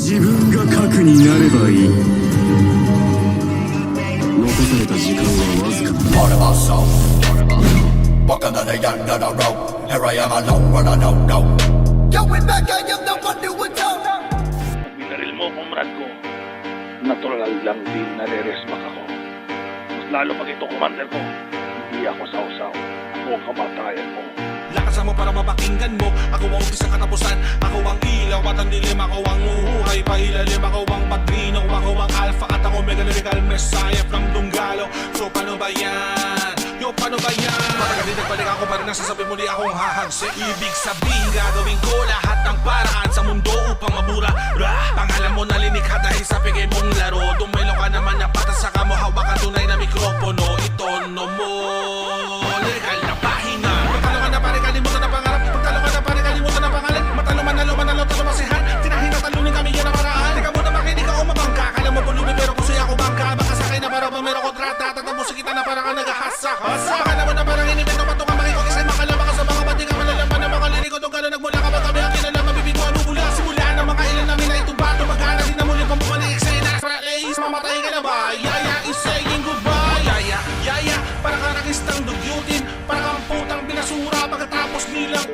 自分が核になればいい。残された時間はわずかだ。 Part of my soul. Walking on the young on the road. Here I am alone when I don't know. Going back, I am the one who would know. Binaril mo, comrade ko. Natural lang din nare-resmack ako. Mas lalo pag ito, commander ko. Hindi ako sausaw. Ako ang kamatayan mo. Lakasan mo para mapakinggan mo. Ako ang umpisa katapusan. Ako ang ilaw at ang dilim. Ako ang uhuhay pailalim. Ako ang padrino. Ako ang alpha at ang omega lyrical messiah from Dunggalo. So paano ba yan? Yo, paano ba yan? Matagal din nagbalik ako pa rin nasasabi muli akong hahagsi. Ibig sabihin gagawin ko lahat ng paraan sa mundo upang mabura. Pangalan mo nalinikha dahil sa pigay mong laro. Dumelo ka naman na patas saka mo hawakan tunay na mikropono. Itono mo legal na pahina. Pagtalo ka na pare kalimutan na pangarap. Pagtalo ka na pare kalimutan na pangalan. Matalo manalo talo masihan. Tinahin na talunin kami yan na paraan. Teka muna makinig ako mabangka. Kala mo bulumi pero kusuya ako bangka. Baka sakay na para meron kontrata. Tatapusin kita na parang ka nag-ahasak. Baka naman na parang inimento patungan makikog isa'y makalama ka sa mga bating ka malalaman na mga lirik. Kung gano'n nagmula ka kami ang kilala mabibigo ang mula. Simula na mga ilan namin na itong bato. Magkana din na muli pang bumalik sa'yo na Ace, mamatay ka na ba? Yaya is saying goodbye. Yaya, para ka nakistang dugyutin. Para kang putang binasura pagkatapos nilang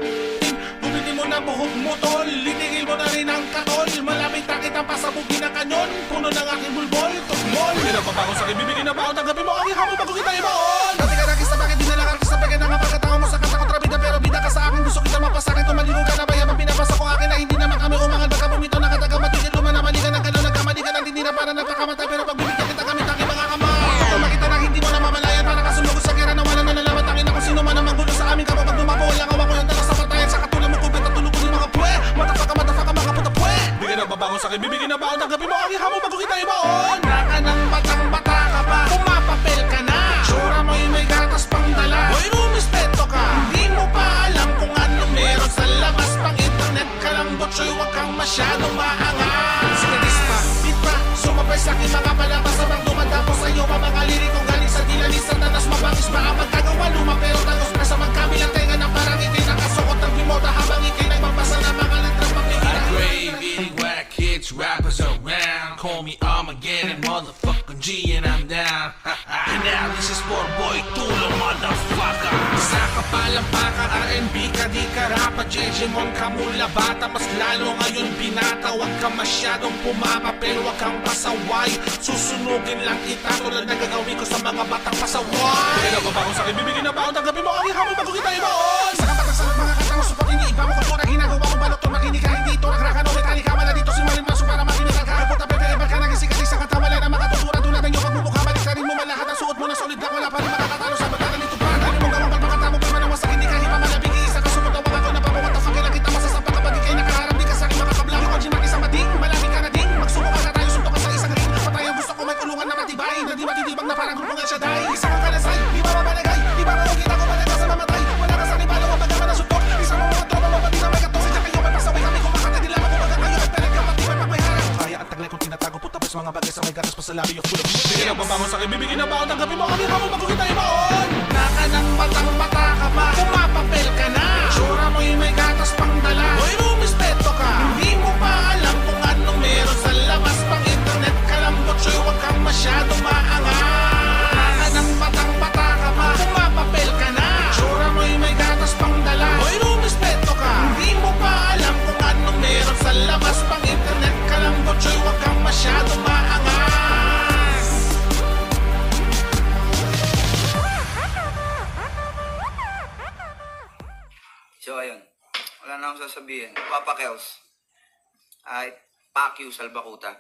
gumitin mo na buhok mo tol. Litigil mo na rin ang katol. Malapit na kitang pasabugin ang kanyon. Puno ng aking bulbol, tukmol. Pinagpapangon sa'kin, bibigin na ba ang tanggapin mo? Ang ihamo bago kita ibaon. Dati ka nakista, bakit di nalang artista? Pagka na nga pagkatao mo sa kanta kontrabida. Pero bida ka sa akin, gusto kita mapasakin. Tumaligo ka na ba yabang pinapasa ko akin na hindi naman kami umangal. Baka bumito na kataga matigil. Lumanamali ka ng galaw, nagkamali ka ng hindi na para nagpakamatay. Pero pag bibigyan kita gamit ang ibang kamay. Pag makita na hindi mo na mamalayan. Para kasunod sa kira na wala na nalaman. Tangin ako sino man ang manggulo sa amin. Kapag dumapo, wala ka wako yung dalas sa patayan. Sa katulad mo kubit at tulog ko yung mga pwe. Matapaka mga puta pwe. Bigyan na babangon sa'kin, bibigyan na ba ang tanggapin mo? Ang ihamo bago kita ibaon. Naka ng batang bata ka pa. Pumapapel ka na. Tsura mo'y may gatas pang dala. Hoy, rumispeto ka. Hindi mo pa alam kung ano meron sa labas. Pang internet ka lang, botsoy, huwag kang masyadong maangas. Sinadispa, bitpa, sumabay sa'kin mga palabas. Sabang dumadapos sa'yo pa mga lirikong galing sa dila ni Satanas. Mabangis ba ang magkagawa luma pero tagos na sa magkabilang tenga na parang ikay nakasukot ng bimoda habang ikay nagbabasa ng mga letras papigilan. I crave eating whack kids, rappers around. Call me Armageddon, motherfucking G and I'm down. And now this is for boy Tulong, motherfucker. Sa kapalampaka, R&B ka, di ka rapa, Jejemon ka mula bata. Mas lalo ngayon binata, huwag ka masyadong pumapapel, huwag kang pasaway. Susunugin lang kita tulad na gagawin ko sa mga batang pasaway. Bigyan na ba ako sa'kin, bibigyan na ba ang tanggapin mo? Ang ihamo bago kita ibaon. Sa kapatagsalat mga katang supot, iniiba mo kultura. Ginagawa mo balot, makinig ka, hindi ito nagraka. No, may ka wala dito, simalin maso para makinig ka. Kaputa, pepe, iba ka nagisikat, isa kata, wala na makatutura. Tulad ng iyong pagmumukha, balik ka rin mo malahat. Ang suot mo na solid na wala pa rin makatatalo sa bagay nito pa. Dali mong gawang palpakatamo pa man ang wasak, hindi ka hipa malabing. Isa ka sumot na wala ko na pabawa. Tafang kailang kita masasapak kapag ikay nakaharap. Di ka sa akin makakablang. Yung Ojin makisa mading, malabing ka na ding. Magsubok ka na tayo, suntok ka sa isang ring. Patay ang gusto ko may kulungan na matibay. Na di matitibang na parang grupong El Shaddai. Isa kang kalasay, di ba mabalagay? Di ba makikita ko malaga sa mamatay? Wala ka sa ribalo, ang pagkaman ng suntok. Isa mo mga tropa, mabati na may katong. Sadya kayo, may pasaway kami kung makatay nila. Mabubaga kayo, ay pelag ka matibay pag may harap. Kaya ang taglay kong tinatago, puta pa sa mga bagay sa may gatas pa sa labi yung kulong. Bigyan na babangon sa'kin, bibigyan na ba ang tanggapin mo? Ang ihamo bago kita ibaon. Naka ng batang bata ka pa. Pumapapel ka na. Tsura mo'y may gatas pang dala. Hoy, rumispeto ka. Hindi mo pa alam kung anong meron sa labas. Pang internet ka lang, botsoy, huwag kang masyadong maangas. Naka ng batang bata ka pa. Pumapapel ka na. Tsura mo'y may gatas pang dala. Hoy, rumispeto ka. Hindi mo pa alam kung anong meron sa labas. Pang internet ka lang, botsoy, huwag kang masyadong maangas. So ayun, wala na akong sasabihin. Papa Kels, ay fuck you, Salbakuta.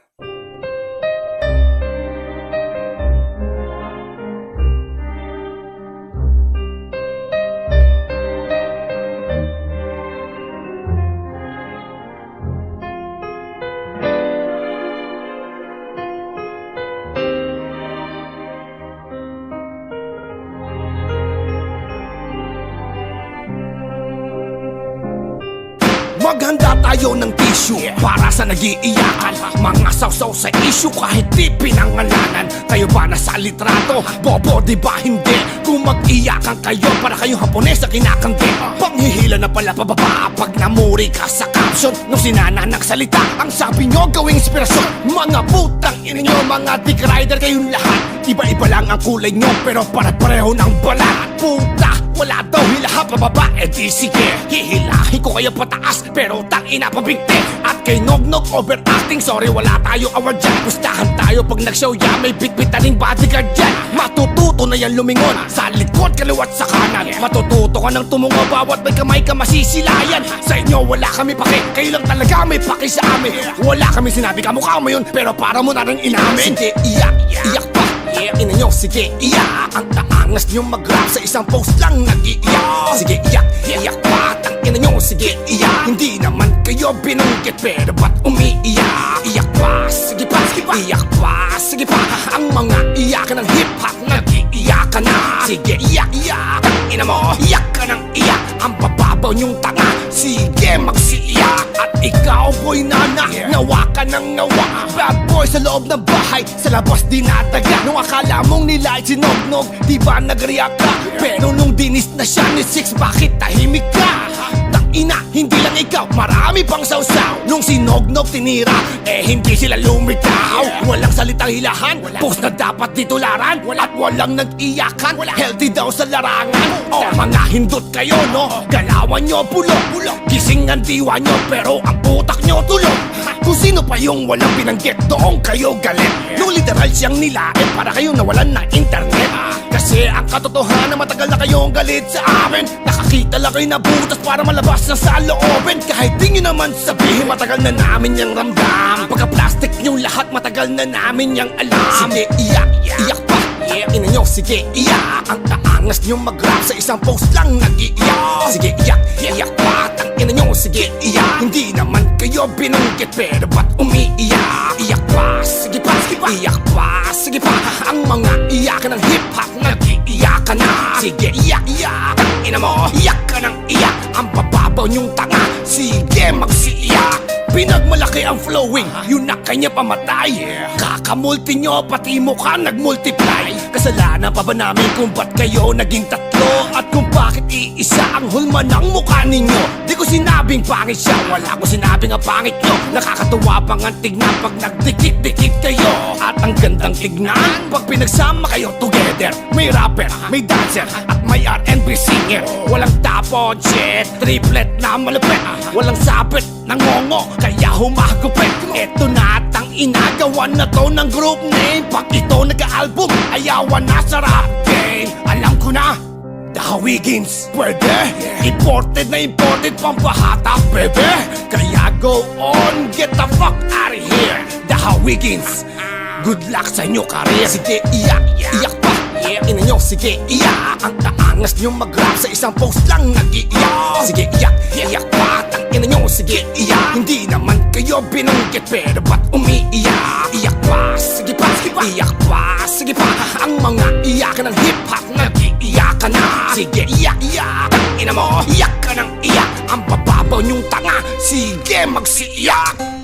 Maghanda tayo ng tissue para sa nag-iiyakan. Mga sausaw sa issue kahit di pinangalanan. Kayo ba nasa litrato? Bobo di ba hindi? Kung mag-iyakan kayo para kayong Hapones na kinakangge. Panghihila na pala pababa pag namuri ka sa caption. Nung sinana nagsalita, ang sabi nyo gawing inspirasyon. Mga putang ina nyo, mga dick rider kayong lahat. Iba-iba lang ang kulay nyo pero pare-pareho ng balat. Puta, wala daw hilaha pababa, di sige. Hihilahin ko kayo pataas pero tangina pabigti. At kay Nognog overacting, sorry wala tayo award dyan. Gustahan tayo pag nag-show ya, may bit-bitaning bodyguard dyan. Matututo na yan lumingon sa likod, kaliwat sa kanan. Matututo ka ng tumungo, bawat may kamay ka masisilayan. Sa inyo wala kami paki, kayo lang talaga may paki sa amin. Wala kami sinabi kamukha mo yun, pero para mo na rin inamin. Sige, iyak, iyak pa. Ina nyo, sige, iyak. Ang taangas nyo mag-rap sa isang post lang nag-iiyak. Sige, iyak, iyak pa. Ina nyo, sige, iyak. Hindi naman kayo binanggit, pero ba't umiiyak? Iyak pa, sige pa, iyak pa, sige pa. Ang mga iyakan ng hip-hop nag-iiyak ka na. Sige, iyak, iyak. Ina mo, iyak ka ng iyak. Ang bababaw nyong tanga, sige, magsiiyak. At ikaw ko'y nana, nawa ka ng nawa. Bad boy sa loob ng bahay, sa labas dinadaga. Nung akala mong nilait si Nognog, di ba nag-react ka? Pero nung dinis na siya ni Six, bakit tahimik ka? Ina, hindi lang ikaw, marami pang sausaw. Nung si Nognog tinira, hindi sila lumitaw. Walang salitang hilahan, post na dapat ditularan. At walang nag-iyakan, healthy daw sa larangan. O mga hindot kayo, no? Galawan nyo bulok, gising ang diwa nyo, pero ang putak nyo tulog. Kung sino pa yung walang binanggit, doon kayo galit. Nung literal siyang nilain para kayong nawalan ng internet. Kasi ang katotohanan, matagal na kayong galit sa amin. Nakakita lang kayo na butas para malabas ng saloobin. Kahit di nyo naman sabihin, matagal na namin yung ramdam. Pagka-plastic nyong lahat, matagal na namin yung alam. Sige, iyak, iyak pa. Ina nyo, sige, iyak. Ang taangas nyo mag-rap sa isang post lang nag-iiyak. Sige, iyak, iyak pa. Ina nyo, sige, iyak. Hindi naman kayo binanggit, pero ba't umiiyak? Iyak pa, sige pa, iyak pa, sige pa. Ang mga iyakan ng hip-hop nag-iiyak ka na. Sige, iyak, iyak. Ina mo, iyak ka ng iyak. Ang bababaw nyong tanga, sige, magsiiyak. Pinagmalaki ang flowing, yun na kanya pamatay. Kakamulti nyo, pati mukha nagmultiply. Kasalanan pa ba namin kung ba't kayo naging tatlo? At kung bakit iisa ang hulma ng mukha ninyo? Di ko sinabing pangit siya, wala ko sinabing ang pangit nyo. Nakakatuwa pang ang tignan pag nagdikit-dikit kayo. At ang gandang tignan pag pinagsama kayo together. May rapper, may dancer, at may R&B singer. Walang tapo, jet, triplet na malupit. Walang sapit, nangongo, kaya humagupit. Eto na tang inagawan na to ng group name. Pag ito nagka-album, ayawan na sa rap game. Alam ko na, The Wiggins, pwede. Imported na imported, pampahata, bebe. Kaya go on, get the fuck out of here. The Wiggins, good luck sa inyo career. Sige, iyak, iyak pa. Ina nyo, sige, iyak. Ang taangas nyo mag-rap sa isang post lang nag-iiyak. Sige, iyak, iyak pa. Ina nyo, sige, iyak. Hindi naman kayo binanggit, pero ba't umiiyak? Iyak pa, sige pa, iyak pa, sige pa. Ang mga iyakan ng hip-hop nag-iiyak ka na. Sige, iyak, iyak. Ina mo, iyak ka ng iyak. Ang bababaw nyong tanga, sige, magsiiyak.